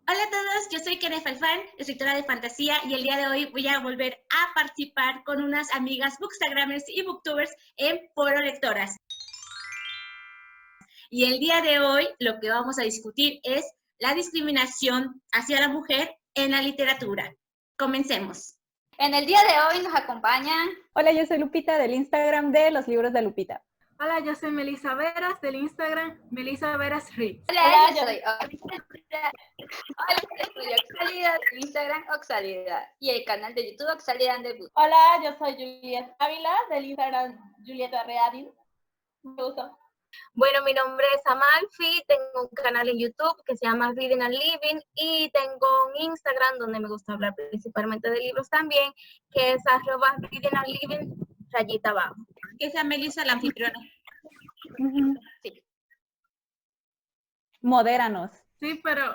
Hola a todos, yo soy Kenneth Alfán, escritora de fantasía, y el día de hoy voy a volver a participar con unas amigas bookstagramers y booktubers en Foro Lectoras. Y el día de hoy lo que vamos a discutir es la discriminación hacia la mujer en la literatura. Comencemos. En el día de hoy nos acompañan... Hola, yo soy Lupita del Instagram de Los Libros de Lupita. Hola, yo soy Melissa Veras del Instagram Melissa Veras Reads. Hola, yo soy Oxálida del Instagram Oxálida y el canal de YouTube Oxálida Debut. Hola, yo soy Juliet Ávila del Instagram Julieta Reading. Bueno, mi nombre es Amalfi, tengo un canal en YouTube que se llama Reading and Living y tengo un Instagram donde me gusta hablar principalmente de libros también, que es @readingandliving _abajo. Esa Melissa, la anfitriona. Sí. Modéranos. Sí, pero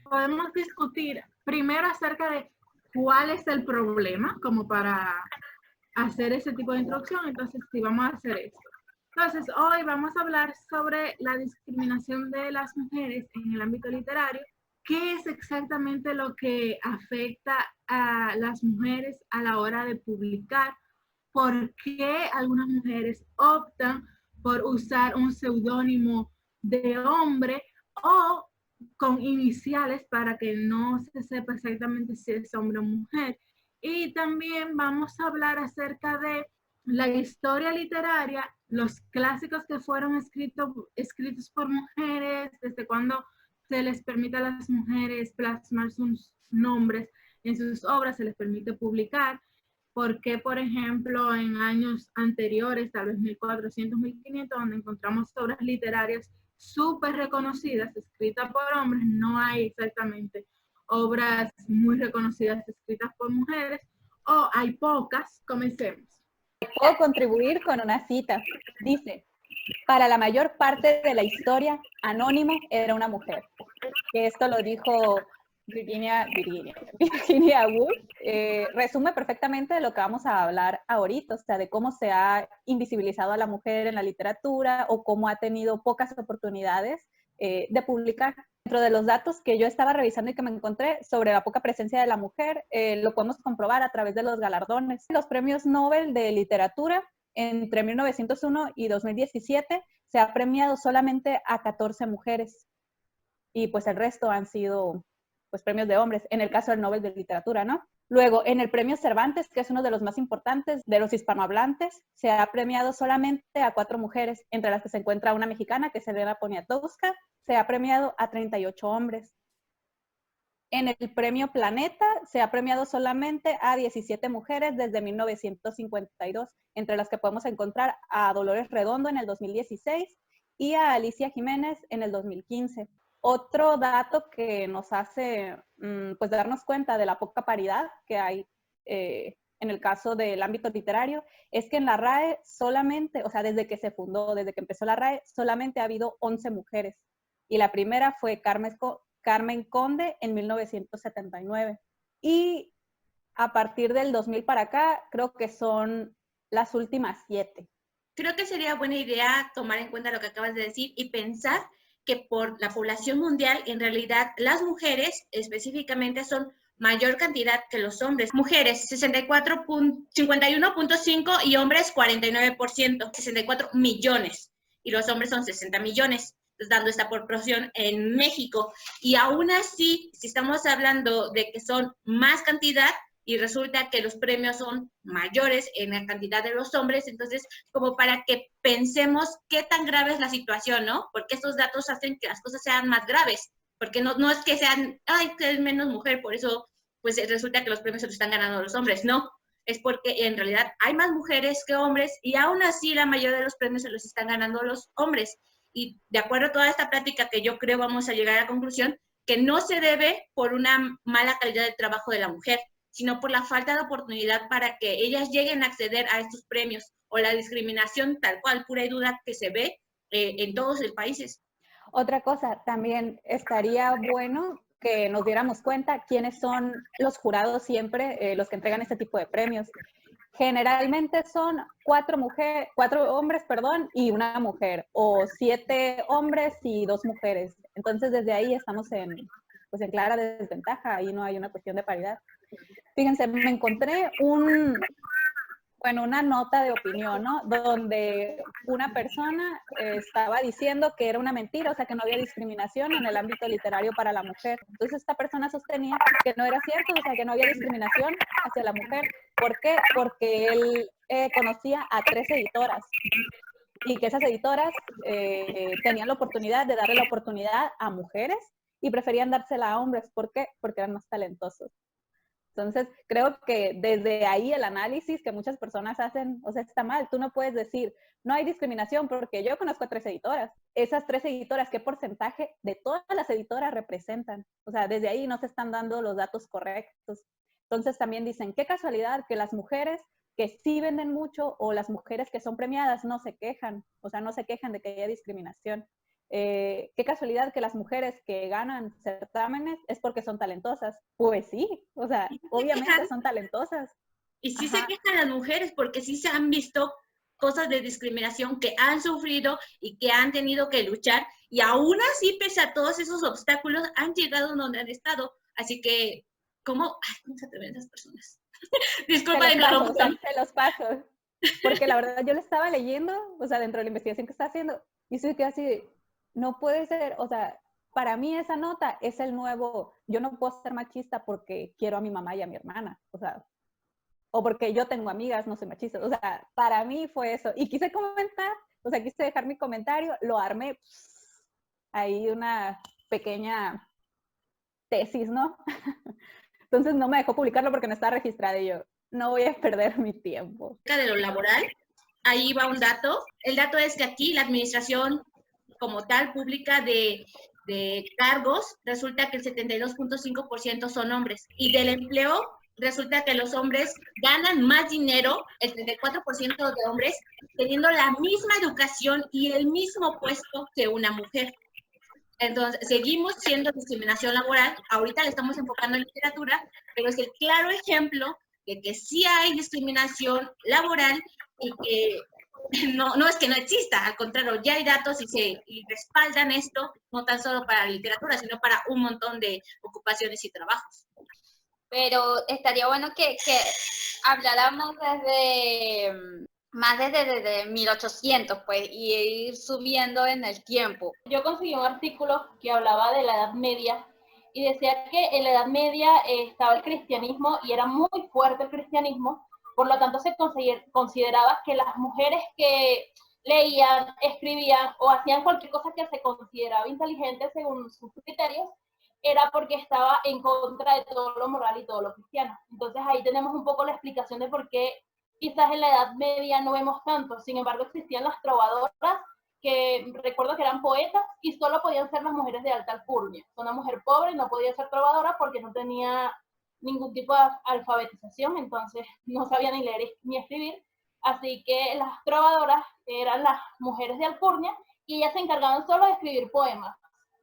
podemos discutir primero acerca de cuál es el problema, como para hacer ese tipo de introducción. Entonces, sí, vamos a hacer esto. Entonces, hoy vamos a hablar sobre la discriminación de las mujeres en el ámbito literario. ¿Qué es exactamente lo que afecta a las mujeres a la hora de publicar? ¿Por qué algunas mujeres optan por usar un seudónimo de hombre o con iniciales para que no se sepa exactamente si es hombre o mujer? Y también vamos a hablar acerca de la historia literaria, los clásicos que fueron escritos por mujeres, desde cuando se les permite a las mujeres plasmar sus nombres en sus obras, se les permite publicar. Porque, por ejemplo, en años anteriores, tal vez 1400, 1500, donde encontramos obras literarias súper reconocidas, escritas por hombres, no hay exactamente obras muy reconocidas escritas por mujeres, o hay pocas. Comencemos. Puedo contribuir con una cita. Dice, para la mayor parte de la historia, Anónimo era una mujer. Que esto lo dijo Virginia Woolf. Resume perfectamente lo que vamos a hablar ahorita, o sea, de cómo se ha invisibilizado a la mujer en la literatura o cómo ha tenido pocas oportunidades de publicar. Dentro de los datos que yo estaba revisando y que me encontré sobre la poca presencia de la mujer, lo podemos comprobar a través de los galardones. Los premios Nobel de literatura entre 1901 y 2017 se ha premiado solamente a 14 mujeres y pues el resto han sido pues premios de hombres, en el caso del Nobel de literatura, ¿no? Luego, en el premio Cervantes, que es uno de los más importantes de los hispanohablantes, se ha premiado solamente a 4 mujeres, entre las que se encuentra una mexicana, que es Elena Poniatowska. Se ha premiado a 38 hombres. En el premio Planeta se ha premiado solamente a 17 mujeres desde 1952, entre las que podemos encontrar a Dolores Redondo en el 2016 y a Alicia Jiménez en el 2015. Otro dato que nos hace pues darnos cuenta de la poca paridad que hay en el caso del ámbito literario es que en la RAE solamente, o sea, desde que se fundó, desde que empezó la RAE, solamente ha habido 11 mujeres. Y la primera fue Carmen Conde en 1979. Y a partir del 2000 para acá, creo que son las últimas 7. Creo que sería buena idea tomar en cuenta lo que acabas de decir y pensar que por la población mundial, en realidad, las mujeres específicamente son mayor cantidad que los hombres. Mujeres, 51.5 y hombres 49%, 64 millones. Y los hombres son 60 millones, dando esta proporción en México. Y aún así, si estamos hablando de que son más cantidad, y resulta que los premios son mayores en la cantidad de los hombres, entonces como para que pensemos qué tan grave es la situación, ¿no? Porque estos datos hacen que las cosas sean más graves, porque no es que sean, ay, que es menos mujer, por eso pues resulta que los premios se los están ganando los hombres, no, es porque en realidad hay más mujeres que hombres y aún así la mayoría de los premios se los están ganando los hombres. Y de acuerdo a toda esta plática que yo creo vamos a llegar a la conclusión que no se debe por una mala calidad del trabajo de la mujer, sino por la falta de oportunidad para que ellas lleguen a acceder a estos premios o la discriminación tal cual, pura y dura, que se ve en todos los países. Otra cosa, también estaría bueno que nos diéramos cuenta quiénes son los jurados siempre, los que entregan este tipo de premios. Generalmente son 4 hombres, y una mujer, o 7 hombres y 2 mujeres. Entonces, desde ahí estamos pues en clara desventaja, ahí no hay una cuestión de paridad. Fíjense, me encontré una nota de opinión, ¿no? Donde una persona estaba diciendo que era una mentira, o sea, que no había discriminación en el ámbito literario para la mujer. Entonces esta persona sostenía que no era cierto, o sea, que no había discriminación hacia la mujer. ¿Por qué? Porque él conocía a 3 editoras y que esas editoras tenían la oportunidad de darle la oportunidad a mujeres y preferían dársela a hombres. ¿Por qué? Porque eran más talentosos. Entonces, creo que desde ahí el análisis que muchas personas hacen, o sea, está mal. Tú no puedes decir, no hay discriminación porque yo conozco a 3 editoras. Esas 3 editoras, ¿qué porcentaje de todas las editoras representan? O sea, desde ahí no se están dando los datos correctos. Entonces, también dicen, qué casualidad que las mujeres que sí venden mucho o las mujeres que son premiadas no se quejan, o sea, no se quejan de que haya discriminación. Qué casualidad que las mujeres que ganan certámenes es porque son talentosas. Pues sí, o sea, obviamente son talentosas. Y sí se quejan las mujeres porque sí se han visto cosas de discriminación que han sufrido y que han tenido que luchar, y aún así, pese a todos esos obstáculos, han llegado donde han estado. Así que, ¿cómo se atreven esas personas? Disculpa la interrupción. Se los paso. Porque la verdad yo lo estaba leyendo, o sea, dentro de la investigación que está haciendo, y soy que así, no puede ser, o sea, para mí esa nota es el nuevo, yo no puedo ser machista porque quiero a mi mamá y a mi hermana, o sea, o porque yo tengo amigas, no soy machista, o sea, para mí fue eso. Y quise comentar, o sea, quise dejar mi comentario, lo armé, ahí una pequeña tesis, ¿no? Entonces no me dejó publicarlo porque no está registrada y yo, no voy a perder mi tiempo. De lo laboral, ahí va un dato. El dato es que aquí la administración como tal pública de cargos, resulta que el 72.5% son hombres. Y del empleo, resulta que los hombres ganan más dinero, el 34% de hombres, teniendo la misma educación y el mismo puesto que una mujer. Entonces, seguimos siendo discriminación laboral. Ahorita le estamos enfocando en literatura, pero es el claro ejemplo de que sí hay discriminación laboral y que no es que no exista, al contrario, ya hay datos y respaldan esto, no tan solo para la literatura, sino para un montón de ocupaciones y trabajos. Pero estaría bueno que habláramos desde 1800, pues, y ir subiendo en el tiempo. Yo conseguí un artículo que hablaba de la Edad Media y decía que en la Edad Media estaba el cristianismo y era muy fuerte el cristianismo, por lo tanto se consideraba que las mujeres que leían, escribían o hacían cualquier cosa que se consideraba inteligente según sus criterios, era porque estaba en contra de todo lo moral y todo lo cristiano. Entonces ahí tenemos un poco la explicación de por qué quizás en la Edad Media no vemos tanto. Sin embargo, existían las trovadoras, que recuerdo que eran poetas y solo podían ser las mujeres de alta alcurnia. Una mujer pobre no podía ser trovadora porque no tenía ningún tipo de alfabetización, entonces no sabía ni leer ni escribir. Así que las trovadoras eran las mujeres de alcurnia y ellas se encargaban solo de escribir poemas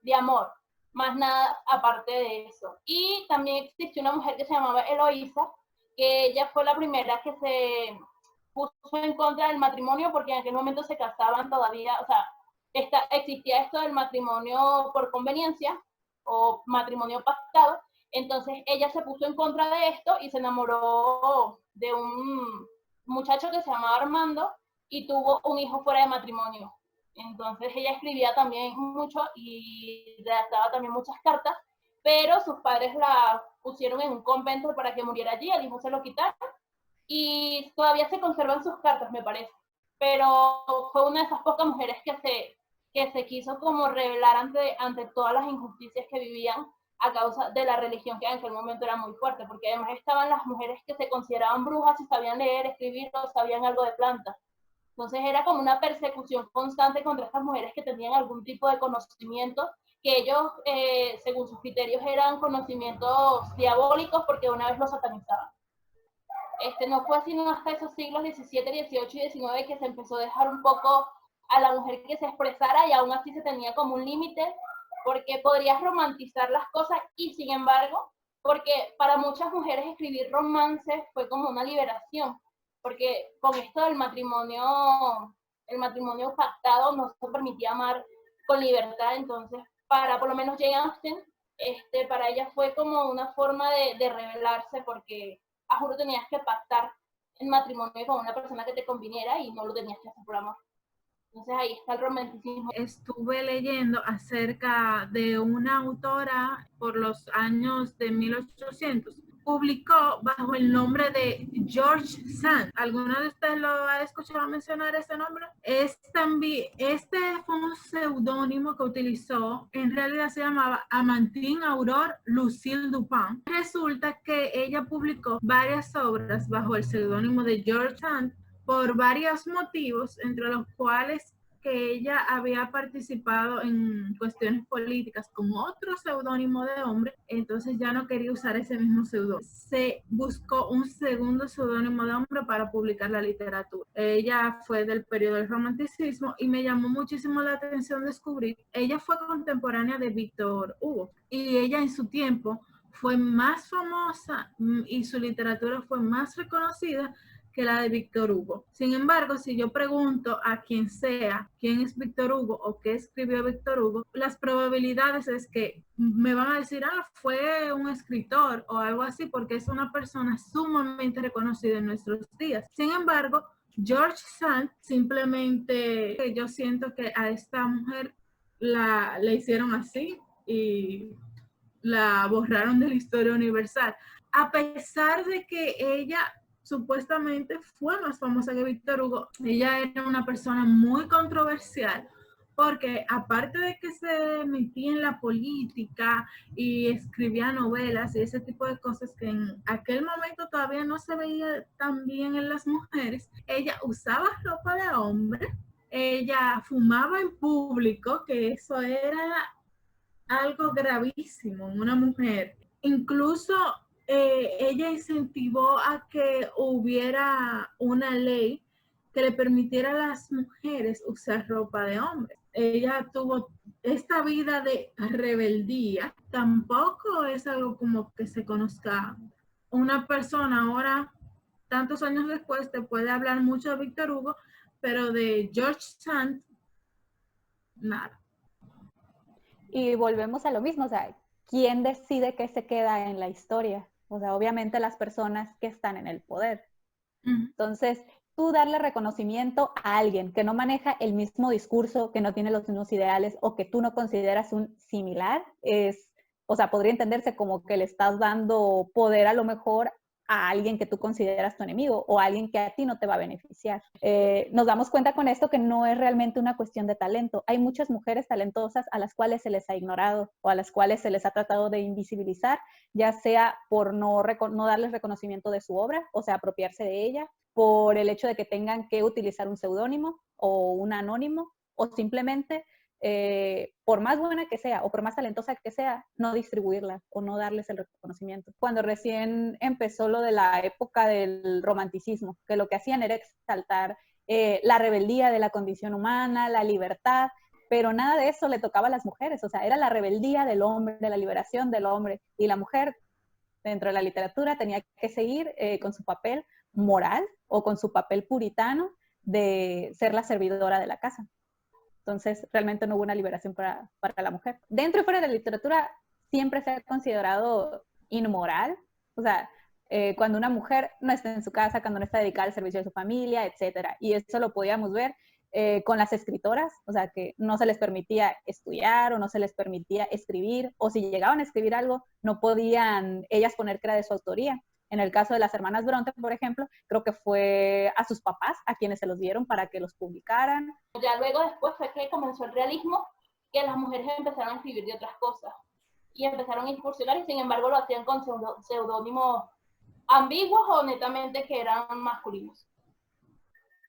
de amor, más nada aparte de eso. Y también existió una mujer que se llamaba Eloísa, que ella fue la primera que se puso en contra del matrimonio, porque en aquel momento se casaban todavía, o sea, existía esto del matrimonio por conveniencia o matrimonio pactado. Entonces ella se puso en contra de esto y se enamoró de un muchacho que se llamaba Armando y tuvo un hijo fuera de matrimonio. Entonces ella escribía también mucho y redactaba también muchas cartas, pero sus padres la pusieron en un convento para que muriera allí, el hijo se lo quitaron y todavía se conservan sus cartas, me parece. Pero fue una de esas pocas mujeres que se quiso como rebelar ante todas las injusticias que vivían a causa de la religión, que en aquel momento era muy fuerte, porque además estaban las mujeres que se consideraban brujas y sabían leer, escribir o sabían algo de plantas. Entonces era como una persecución constante contra estas mujeres que tenían algún tipo de conocimiento, que ellos, según sus criterios, eran conocimientos diabólicos porque una vez los satanizaban. No fue sino hasta esos siglos XVII, XVIII y XIX que se empezó a dejar un poco a la mujer que se expresara, y aún así se tenía como un límite, porque podrías romantizar las cosas y sin embargo, porque para muchas mujeres escribir romances fue como una liberación, porque con esto del matrimonio, el matrimonio pactado no se permitía amar con libertad. Entonces para por lo menos Jane Austen para ella fue como una forma de rebelarse, porque a juro tenías que pactar en matrimonio con una persona que te conviniera y no lo tenías que hacer por amor. Entonces ahí está el romanticismo. Estuve leyendo acerca de una autora por los años de 1800. Publicó bajo el nombre de George Sand. ¿Alguno de ustedes lo ha escuchado mencionar ese nombre? Este fue un seudónimo que utilizó, en realidad se llamaba Amandine Aurore Lucille Dupin. Resulta que ella publicó varias obras bajo el seudónimo de George Sand por varios motivos, entre los cuales que ella había participado en cuestiones políticas con otro seudónimo de hombre, entonces ya no quería usar ese mismo seudónimo. Se buscó un segundo seudónimo de hombre para publicar la literatura. Ella fue del periodo del romanticismo y me llamó muchísimo la atención descubrir, ella fue contemporánea de Víctor Hugo y ella en su tiempo fue más famosa y su literatura fue más reconocida que la de Víctor Hugo. Sin embargo, si yo pregunto a quien sea quién es Víctor Hugo o qué escribió Víctor Hugo, las probabilidades es que me van a decir, fue un escritor o algo así, porque es una persona sumamente reconocida en nuestros días. Sin embargo, George Sand, simplemente yo siento que a esta mujer la hicieron así y la borraron de la historia universal. A pesar de que ella supuestamente fue más famosa que Víctor Hugo, ella era una persona muy controversial, porque aparte de que se metía en la política y escribía novelas y ese tipo de cosas que en aquel momento todavía no se veía tan bien en las mujeres, ella usaba ropa de hombre, ella fumaba en público, que eso era algo gravísimo en una mujer. Incluso ella incentivó a que hubiera una ley que le permitiera a las mujeres usar ropa de hombre. Ella tuvo esta vida de rebeldía. Tampoco es algo como que se conozca. Una persona ahora, tantos años después, te puede hablar mucho de Víctor Hugo, pero de George Sand, nada. Y volvemos a lo mismo, o sea, ¿quién decide qué se queda en la historia? O sea, obviamente las personas que están en el poder. Entonces, tú darle reconocimiento a alguien que no maneja el mismo discurso, que no tiene los mismos ideales o que tú no consideras un similar, o sea, podría entenderse como que le estás dando poder a lo mejor a alguien que tú consideras tu enemigo o a alguien que a ti no te va a beneficiar. Nos damos cuenta con esto que no es realmente una cuestión de talento. Hay muchas mujeres talentosas a las cuales se les ha ignorado o a las cuales se les ha tratado de invisibilizar, ya sea por no darles reconocimiento de su obra, o sea, apropiarse de ella, por el hecho de que tengan que utilizar un seudónimo o un anónimo, o simplemente por más buena que sea o por más talentosa que sea, no distribuirla o no darles el reconocimiento. Cuando recién empezó lo de la época del romanticismo, que lo que hacían era exaltar la rebeldía de la condición humana, la libertad, pero nada de eso le tocaba a las mujeres, o sea, era la rebeldía del hombre, de la liberación del hombre, y la mujer dentro de la literatura tenía que seguir con su papel moral o con su papel puritano de ser la servidora de la casa. Entonces, realmente no hubo una liberación para la mujer. Dentro y fuera de la literatura, siempre se ha considerado inmoral. O sea, cuando una mujer no está en su casa, cuando no está dedicada al servicio de su familia, etcétera. Y eso lo podíamos ver con las escritoras, o sea, que no se les permitía estudiar o no se les permitía escribir, o si llegaban a escribir algo, no podían ellas poner que era de su autoría. En el caso de las hermanas Bronte, por ejemplo, creo que fue a sus papás a quienes se los dieron para que los publicaran. Ya luego después fue que comenzó el realismo, que las mujeres empezaron a escribir de otras cosas y empezaron a incursionar, y sin embargo lo hacían con seudónimos ambiguos o netamente que eran masculinos.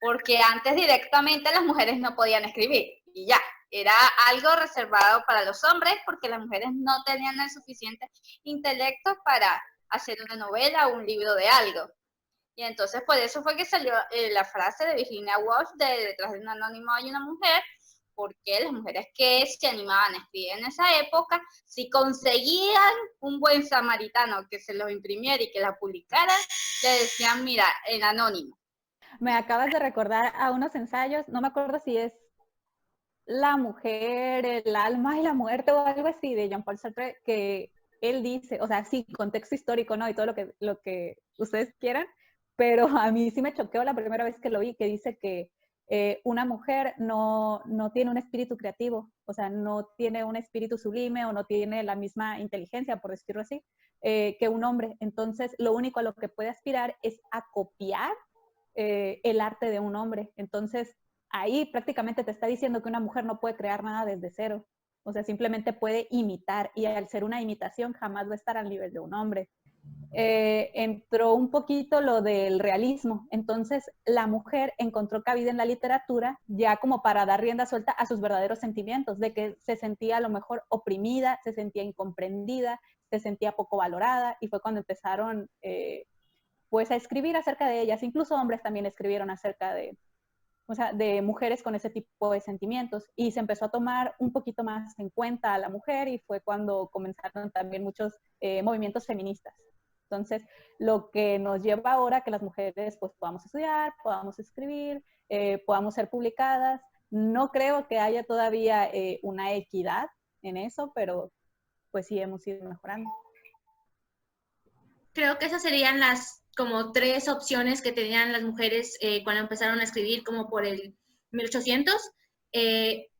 Porque antes directamente las mujeres no podían escribir y ya, era algo reservado para los hombres porque las mujeres no tenían el suficiente intelecto para hacer una novela o un libro de algo. Y entonces por eso fue que salió la frase de Virginia Woolf de detrás de un anónimo hay una mujer, porque las mujeres que se animaban a escribir en esa época, si conseguían un buen samaritano que se los imprimiera y que la publicara, le decían, mira, en anónimo. Me acabas de recordar a unos ensayos, no me acuerdo si es La mujer, el alma y la muerte o algo así de Jean-Paul Sartre, que él dice, o sea, sí, contexto histórico, ¿no? Y todo lo que ustedes quieran, pero a mí sí me choqueó la primera vez que lo vi, que dice que una mujer no tiene un espíritu creativo, o sea, no tiene un espíritu sublime o no tiene la misma inteligencia, por decirlo así, que un hombre. Entonces, lo único a lo que puede aspirar es a copiar el arte de un hombre. Entonces, ahí prácticamente te está diciendo que una mujer no puede crear nada desde cero. O sea, simplemente puede imitar y al ser una imitación jamás va a estar al nivel de un hombre. Entró un poquito lo del realismo. Entonces, la mujer encontró cabida en la literatura ya como para dar rienda suelta a sus verdaderos sentimientos, de que se sentía a lo mejor oprimida, se sentía incomprendida, se sentía poco valorada, y fue cuando empezaron pues a escribir acerca de ellas. Incluso hombres también escribieron acerca de, o sea, de mujeres con ese tipo de sentimientos, y se empezó a tomar un poquito más en cuenta a la mujer, y fue cuando comenzaron también muchos movimientos feministas. Entonces, lo que nos lleva ahora a que las mujeres pues podamos estudiar, podamos escribir, podamos ser publicadas. No creo que haya todavía una equidad en eso, pero pues sí hemos ido mejorando. Creo que esas serían las como 3 opciones que tenían las mujeres cuando empezaron a escribir, como por el 1800.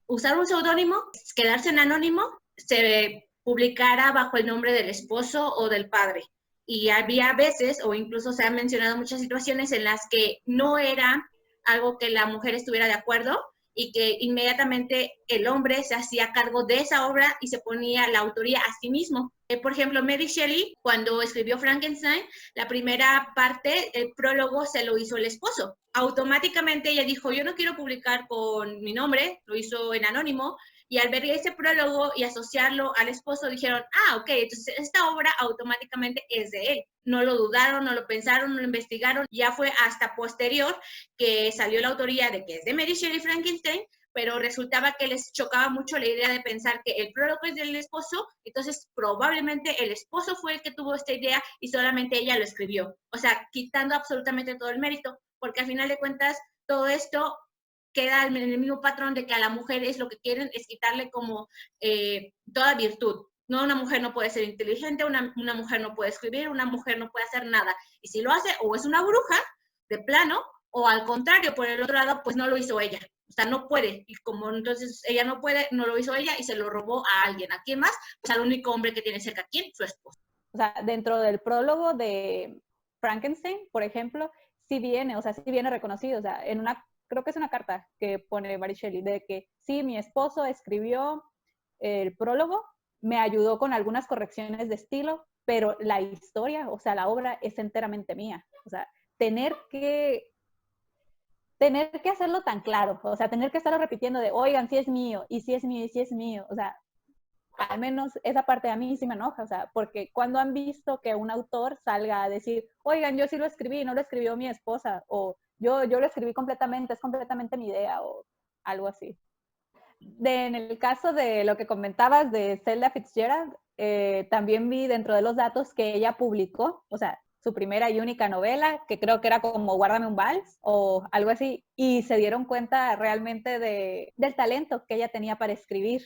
Usar un seudónimo, quedarse en anónimo, se publicara bajo el nombre del esposo o del padre. Y había veces, o incluso se han mencionado muchas situaciones en las que no era algo que la mujer estuviera de acuerdo, y que inmediatamente el hombre se hacía cargo de esa obra y se ponía la autoría a sí mismo. Por ejemplo, Mary Shelley, cuando escribió Frankenstein, la primera parte, el prólogo, se lo hizo el esposo. Automáticamente ella dijo, yo no quiero publicar con mi nombre, lo hizo en anónimo, y al ver ese prólogo y asociarlo al esposo, dijeron, ok, entonces esta obra automáticamente es de él. No lo dudaron, no lo pensaron, no lo investigaron, ya fue hasta posterior que salió la autoría de que es de Mary Shelley Frankenstein, pero resultaba que les chocaba mucho la idea de pensar que el prólogo es del esposo, entonces probablemente el esposo fue el que tuvo esta idea y solamente ella lo escribió. O sea, quitando absolutamente todo el mérito, porque al final de cuentas todo esto queda en el mismo patrón de que a la mujer es lo que quieren, es quitarle como toda virtud. No, una mujer no puede ser inteligente, una mujer no puede escribir, una mujer no puede hacer nada. Y si lo hace, o es una bruja de plano, o al contrario, por el otro lado, pues no lo hizo ella. O sea, no puede. Y como entonces ella no puede, no lo hizo ella y se lo robó a alguien. ¿A quién más? Pues al único hombre que tiene cerca. ¿Quién? Su esposo. O sea, dentro del prólogo de Frankenstein, por ejemplo, sí viene reconocido. O sea, en una, creo que es una carta que pone Mary Shelley, de que sí, mi esposo escribió el prólogo, me ayudó con algunas correcciones de estilo, pero la historia, o sea, la obra es enteramente mía. O sea, tener que hacerlo tan claro, o sea, tener que estarlo repitiendo de, oigan, sí es mío, y sí es mío, y sí es mío, o sea, al menos esa parte a mí sí me enoja, o sea, porque cuando han visto que un autor salga a decir, oigan, yo sí lo escribí, no lo escribió mi esposa, o yo lo escribí completamente, es completamente mi idea, o algo así. En el caso de lo que comentabas de Zelda Fitzgerald, también vi dentro de los datos que ella publicó, o sea, su primera y única novela, que creo que era como Guárdame un vals o algo así, y se dieron cuenta realmente del talento que ella tenía para escribir.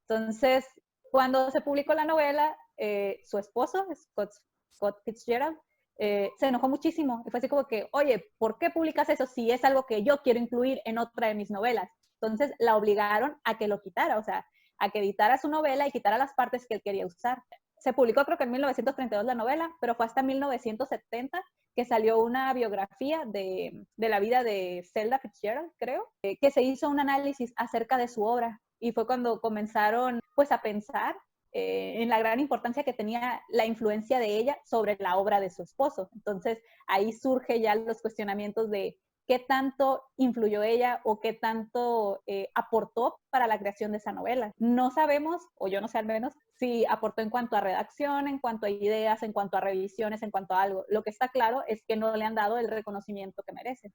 Entonces, cuando se publicó la novela, su esposo, Scott Fitzgerald, se enojó muchísimo y fue así como que, oye, ¿por qué publicas eso si es algo que yo quiero incluir en otra de mis novelas? Entonces la obligaron a que lo quitara, o sea, a que editara su novela y quitara las partes que él quería usar. Se publicó creo que en 1932 la novela, pero fue hasta 1970 que salió una biografía de la vida de Zelda Fitzgerald, creo, que se hizo un análisis acerca de su obra, y fue cuando comenzaron pues a pensar en la gran importancia que tenía la influencia de ella sobre la obra de su esposo. Entonces ahí surge ya los cuestionamientos de qué tanto influyó ella o qué tanto aportó para la creación de esa novela. No sabemos, o yo no sé al menos, si aportó en cuanto a redacción, en cuanto a ideas, en cuanto a revisiones, en cuanto a algo. Lo que está claro es que no le han dado el reconocimiento que merece.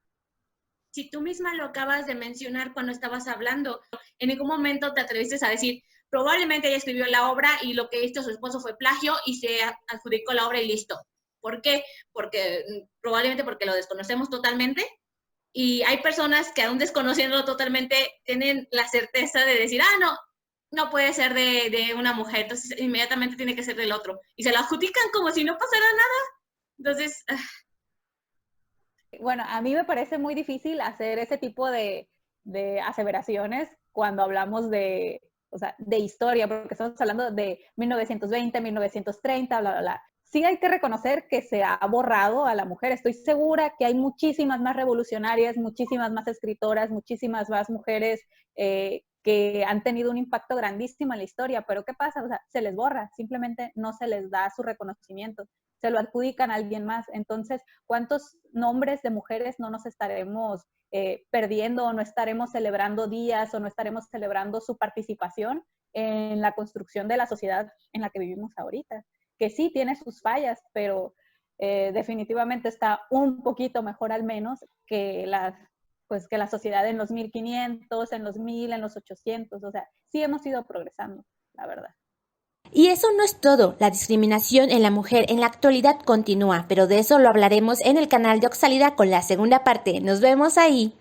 Si tú misma lo acabas de mencionar cuando estabas hablando, en ningún momento te atreviste a decir, probablemente ella escribió la obra y lo que hizo su esposo fue plagio y se adjudicó la obra y listo. ¿Por qué? Probablemente porque lo desconocemos totalmente, Y hay personas que aún desconociéndolo totalmente tienen la certeza de decir, no puede ser de una mujer, entonces inmediatamente tiene que ser del otro. Y se lo adjudican como si no pasara nada. Entonces... Bueno, a mí me parece muy difícil hacer ese tipo de aseveraciones cuando hablamos de historia, porque estamos hablando de 1920, 1930, bla, bla, bla. Sí hay que reconocer que se ha borrado a la mujer. Estoy segura que hay muchísimas más revolucionarias, muchísimas más escritoras, muchísimas más mujeres que han tenido un impacto grandísimo en la historia, pero ¿qué pasa? O sea, se les borra, simplemente no se les da su reconocimiento, se lo adjudican a alguien más. Entonces, ¿cuántos nombres de mujeres no nos estaremos perdiendo, o no estaremos celebrando días, o no estaremos celebrando su participación en la construcción de la sociedad en la que vivimos ahorita? Que sí tiene sus fallas, pero definitivamente está un poquito mejor al menos que la sociedad en los 1500, en los 1000, en los 800. O sea, sí hemos ido progresando, la verdad. Y eso no es todo, la discriminación en la mujer en la actualidad continúa, pero de eso lo hablaremos en el canal de Oxálida con la segunda parte. Nos vemos ahí.